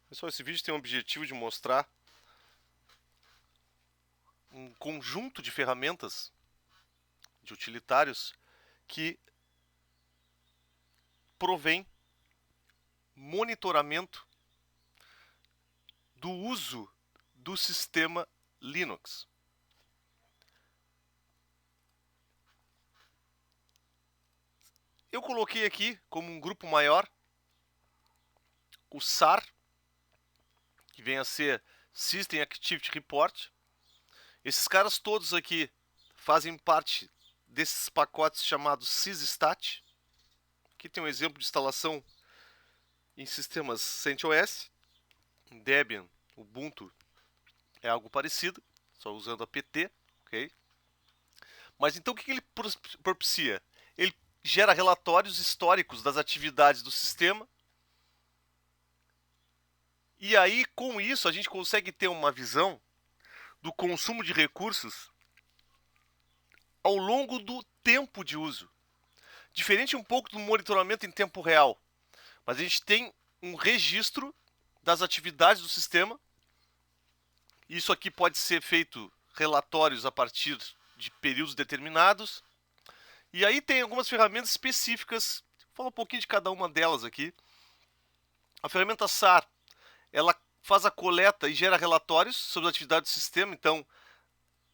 Pessoal, esse vídeo tem o objetivo de mostrar um conjunto de ferramentas de utilitários que provém monitoramento do uso do sistema Linux. Eu coloquei aqui como um grupo maior o SAR, que vem a ser System Activity Report. Esses caras todos aqui fazem parte desses pacotes chamados sysstat. Aqui tem um exemplo de instalação em sistemas CentOS, em Debian, Ubuntu é algo parecido, só usando apt, ok? Mas então o que ele propicia? Ele gera relatórios históricos das atividades do sistema. E aí, com isso, a gente consegue ter uma visão do consumo de recursos ao longo do tempo de uso. Diferente um pouco do monitoramento em tempo real. Mas a gente tem um registro das atividades do sistema. Isso aqui pode ser feito relatórios a partir de períodos determinados. E aí tem algumas ferramentas específicas. Vou falar um pouquinho de cada uma delas aqui. A ferramenta SAR, ela faz a coleta e gera relatórios sobre a atividade do sistema. Então,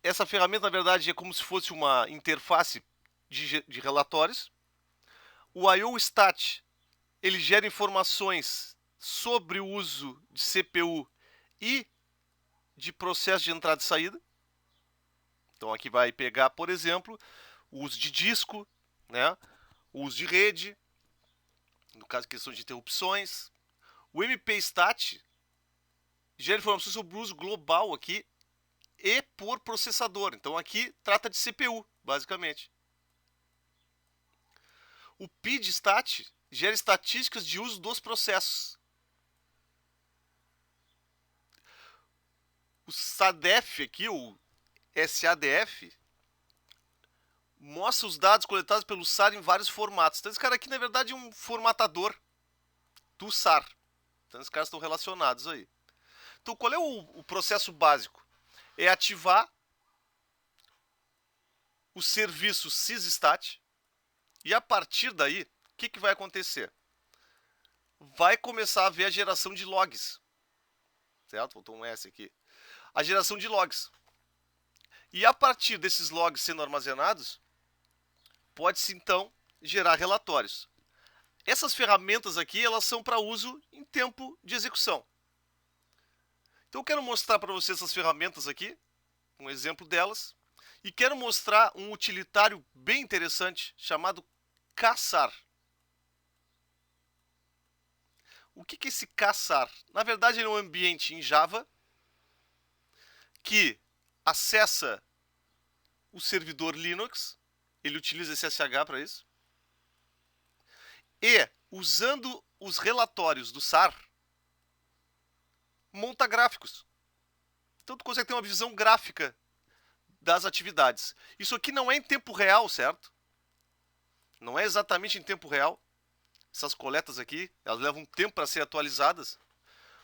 essa ferramenta, na verdade, é como se fosse uma interface de relatórios. O IOStat, ele gera informações sobre o uso de CPU e de processo de entrada e saída. Então, aqui vai pegar, por exemplo, o uso de disco, né? O uso de rede, no caso, questão de interrupções. O MPStat gera informações sobre o uso global aqui e por processador. Então, aqui trata de CPU, basicamente. O PIDstat gera estatísticas de uso dos processos. O SADF aqui, o SADF, mostra os dados coletados pelo SAR em vários formatos. Então, esse cara aqui, na verdade, é um formatador do SAR. Então, esses caras estão relacionados aí. Então, qual é o processo básico? É ativar o serviço sysstat e, a partir daí, o que vai acontecer? Vai começar a haver a geração de logs. Certo? Faltou um S aqui. A geração de logs. E a partir desses logs sendo armazenados, pode-se então gerar relatórios. Essas ferramentas aqui, elas são para uso em tempo de execução. Então eu quero mostrar para vocês essas ferramentas aqui, um exemplo delas, e quero mostrar um utilitário bem interessante chamado caçar. O que é esse caçar? Na verdade, ele é um ambiente em Java que acessa o servidor Linux, ele utiliza SSH para isso, e, usando os relatórios do SAR, monta gráficos. Então, tu consegue ter uma visão gráfica das atividades. Isso aqui não é em tempo real, certo? Não é exatamente em tempo real. Essas coletas aqui, elas levam tempo para serem atualizadas,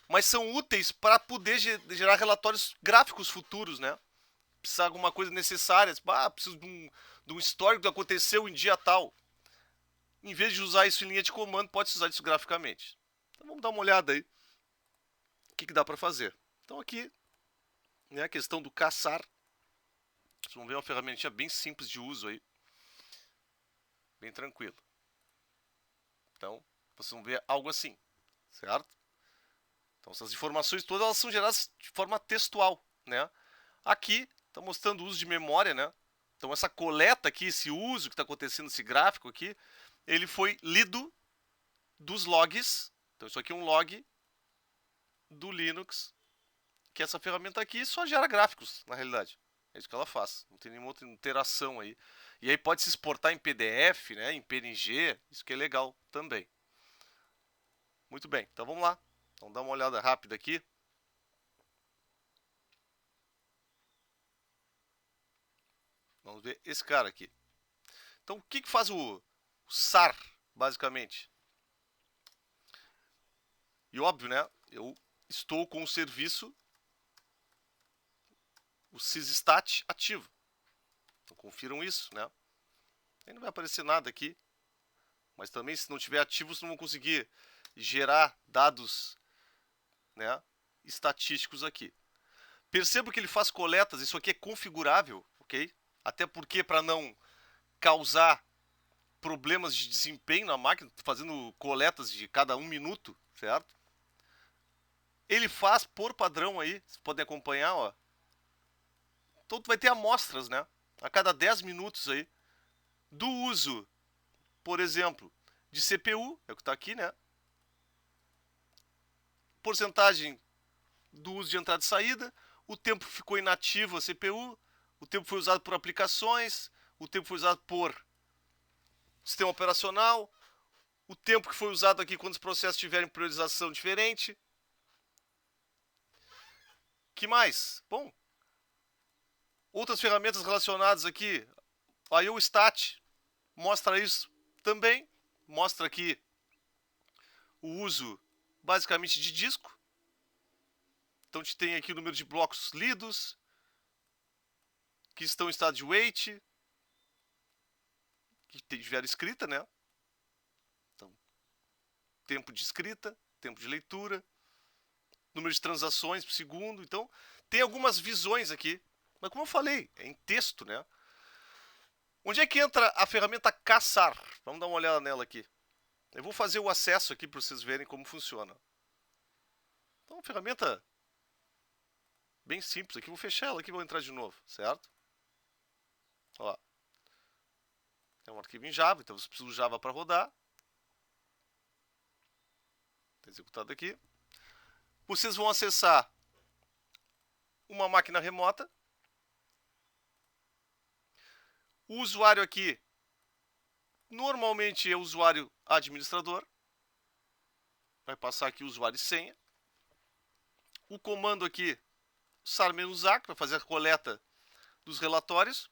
mas são úteis para poder gerar relatórios gráficos futuros, né? Precisar de alguma coisa necessária, preciso de um histórico que aconteceu em dia tal. Em vez de usar isso em linha de comando, pode usar isso graficamente. Então vamos dar uma olhada aí. O que dá para fazer? Então aqui, né, a questão do caçar. Vocês vão ver uma ferramentinha bem simples de uso aí. Bem tranquilo. Então, vocês vão ver algo assim, certo? Então, essas informações todas elas são geradas de forma textual, né? Aqui, está mostrando o uso de memória, né? Então, essa coleta aqui, esse uso que está acontecendo, esse gráfico aqui, ele foi lido dos logs. Então, isso aqui é um log do Linux, que essa ferramenta aqui só gera gráficos, na realidade. É isso que ela faz. Não tem nenhuma outra interação aí. E aí pode se exportar em PDF, né, em PNG, isso que é legal também. Muito bem, então vamos lá. Vamos dar uma olhada rápida aqui. Vamos ver esse cara aqui. Então, o que faz o SAR, basicamente? E óbvio, né? Eu estou com o serviço, o sysstat ativo. Então confiram isso, né? Aí não vai aparecer nada aqui. Mas também, se não tiver ativo, vocês não vão conseguir gerar dados, né, estatísticos aqui. Perceba que ele faz coletas, isso aqui é configurável, ok? Até porque, para não causar problemas de desempenho na máquina, fazendo coletas de cada 1 minuto, certo? Ele faz por padrão aí, vocês podem acompanhar, ó. Então tu vai ter amostras, né? A cada 10 minutos aí, do uso, por exemplo, de CPU, é o que está aqui, né? Porcentagem do uso de entrada e saída, o tempo ficou inativo a CPU, o tempo foi usado por aplicações, o tempo foi usado por sistema operacional, o tempo que foi usado aqui quando os processos tiverem priorização diferente. Que mais? Bom, outras ferramentas relacionadas aqui, a IOStat mostra isso também, mostra aqui o uso basicamente de disco. Então a gente tem aqui o número de blocos lidos, que estão em estado de wait, que tiveram escrita, né? Então, tempo de escrita, tempo de leitura, número de transações por segundo. Então, tem algumas visões aqui. Mas como eu falei, é em texto, né? Onde é que entra a ferramenta caçar? Vamos dar uma olhada nela aqui. Eu vou fazer o acesso aqui para vocês verem como funciona. Então, uma ferramenta bem simples aqui. Vou fechar ela aqui e vou entrar de novo, certo? Ó. É um arquivo em Java, então você precisa do Java para rodar. Está executado aqui. Vocês vão acessar uma máquina remota. O usuário aqui, normalmente é o usuário administrador. Vai passar aqui o usuário e senha. O comando aqui, sar-a, que vai fazer a coleta dos relatórios.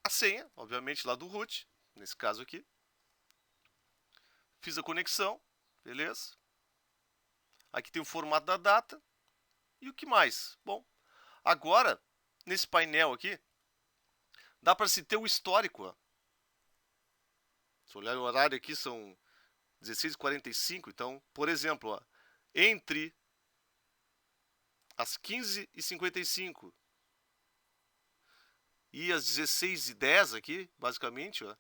A senha, obviamente, lá do root, nesse caso aqui. Fiz a conexão, beleza. Aqui tem o formato da data. E o que mais? Bom, agora, nesse painel aqui, dá para se ter o histórico. Ó. Se olhar o horário aqui, são 16h45. Então, por exemplo, ó, entre as 15h55 e as 16h10 aqui, basicamente, ó,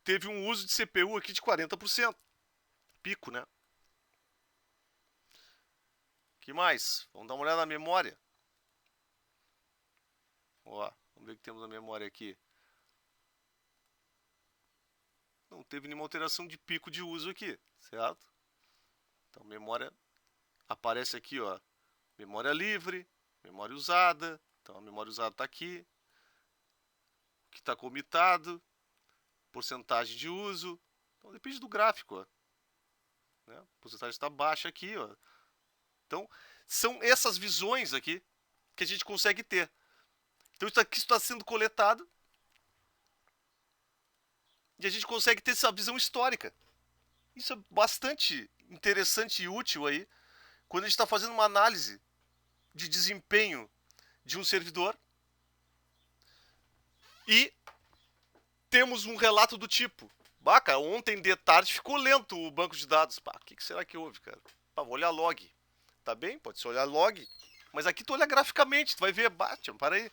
teve um uso de CPU aqui de 40%. Pico, né? O que mais? Vamos dar uma olhada na memória. Ó, vamos ver o que temos na memória aqui. Não teve nenhuma alteração de pico de uso aqui, certo? Então, memória aparece aqui, ó. Memória livre, memória usada. Então, a memória usada está aqui. O que está comitado. Porcentagem de uso. Então, depende do gráfico, ó. Né? A porcentagem está baixa aqui, ó. Então, são essas visões aqui que a gente consegue ter. Então, isso aqui está sendo coletado. E a gente consegue ter essa visão histórica. Isso é bastante interessante e útil aí, quando a gente está fazendo uma análise de desempenho de um servidor e temos um relato do tipo: bah, cara, ontem de tarde ficou lento o banco de dados. Bah, o que será que houve, cara? Bah, vou olhar log. Tá bem? Pode ser olhar log. Mas aqui tu olha graficamente, tu vai ver, bate, para aí.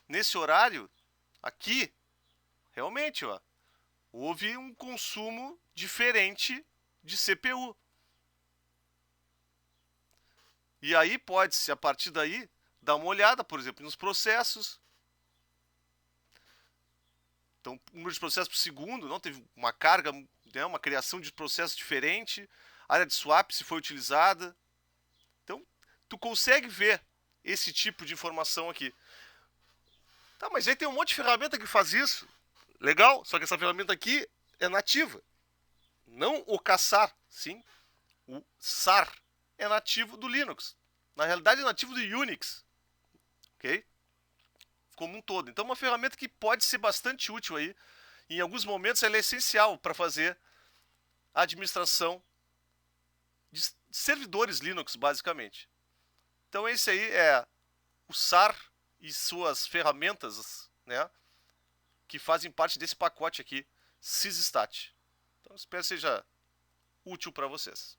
Nesse horário, aqui, realmente, ó, houve um consumo diferente de CPU. E aí pode-se, a partir daí, dar uma olhada, por exemplo, nos processos. Então, o número de processos por segundo, não teve uma carga, né, uma criação de processo diferente. A área de swap se foi utilizada. Então, tu consegue ver esse tipo de informação aqui. Tá, mas aí tem um monte de ferramenta que faz isso. Legal, só que essa ferramenta aqui é nativa. Não o caçar, sim. O SAR é nativo do Linux. Na realidade é nativo do Unix. Ok? Como um todo. Então é uma ferramenta que pode ser bastante útil aí. Em alguns momentos ela é essencial para fazer a administração de servidores Linux, basicamente. Então esse aí é o SAR e suas ferramentas, né, que fazem parte desse pacote aqui, Sysstat. Então espero que seja útil para vocês.